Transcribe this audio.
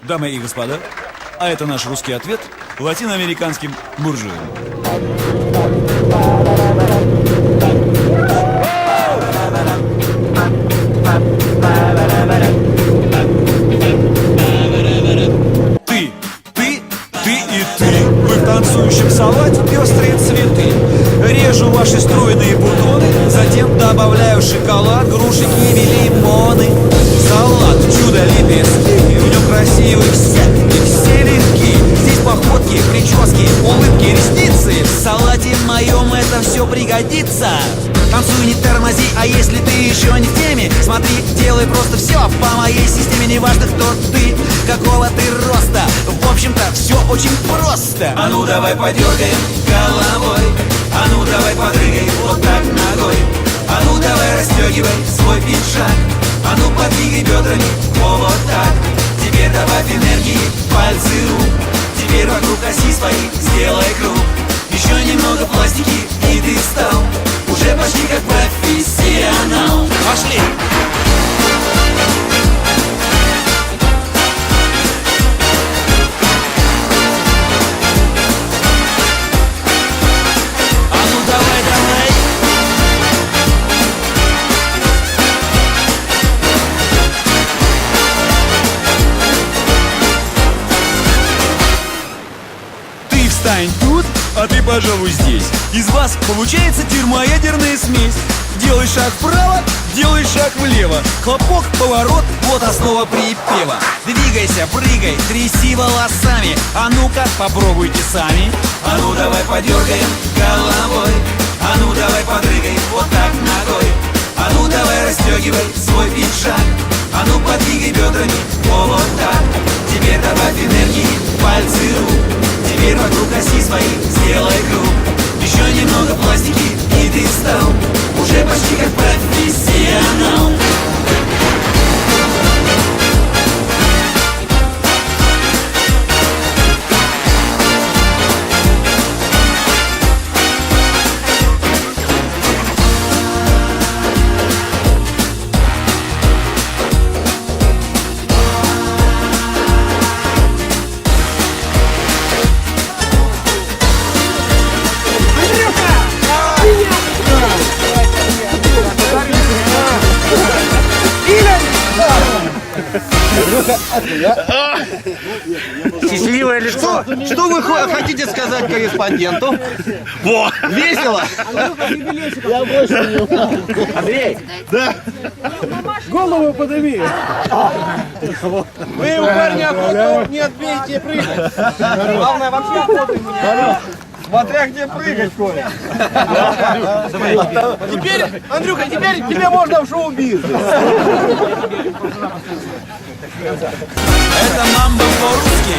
Дамы и господа, а это наш русский ответ латиноамериканским буржуям. Вы в танцующем салате пестрые цветы. Режу ваши стройные бутоны, затем добавляю шоколад, груши, киви, лимоны. Салат чудо лепестки, в нем красивые все, и все легки. Здесь походки, прически, улыбки, ресницы. В салате моем это все пригодится. Танцуй, не тормози, а если ты еще не в теме, смотри, делай просто все по моей системе. Неважно, кто ты, какого ты роста, в общем-то, все очень просто. А ну давай подергаем головой, а ну давай подрыгай вот так ногой, а ну давай расстегивай свой пиджак, а ну подвигай бедрами, вот так. Теперь добавь энергии, пальцы рук, теперь вокруг оси своей сделай круг. Еще немного пластики, и ты стал уже почти как профессионал. Пошли! А ну давай, давай! Ты встань тут, а ты, пожалуй, здесь. Из вас получается термоядерная смесь. Делай шаг вправо, делай шаг влево. Хлопок, поворот, вот основа припева. Двигайся, прыгай, тряси волосами. А ну-ка, попробуйте сами. А ну давай подергаем головой, а ну давай подрыгай вот так ногой, а ну давай расстегивай свой пиджак, а ну подвигай бедрами, вот так. Теперь добавь энергии, пальцы рук, теперь вокруг оси своей сделай круг. Еще немного пластики, и ты стал уже почти как профессионал. Счастливое лицо. Что вы хотите сказать корреспонденту? Во! Весело? Андрей? Да! Голову подними! Вы у парня охоту не отбейте прыгать! Главное вообще охоту ему не. Смотря где прыгать, Коля! Теперь, Андрюха, теперь тебе можно в шоу-бизнес! Это мамба по-русски.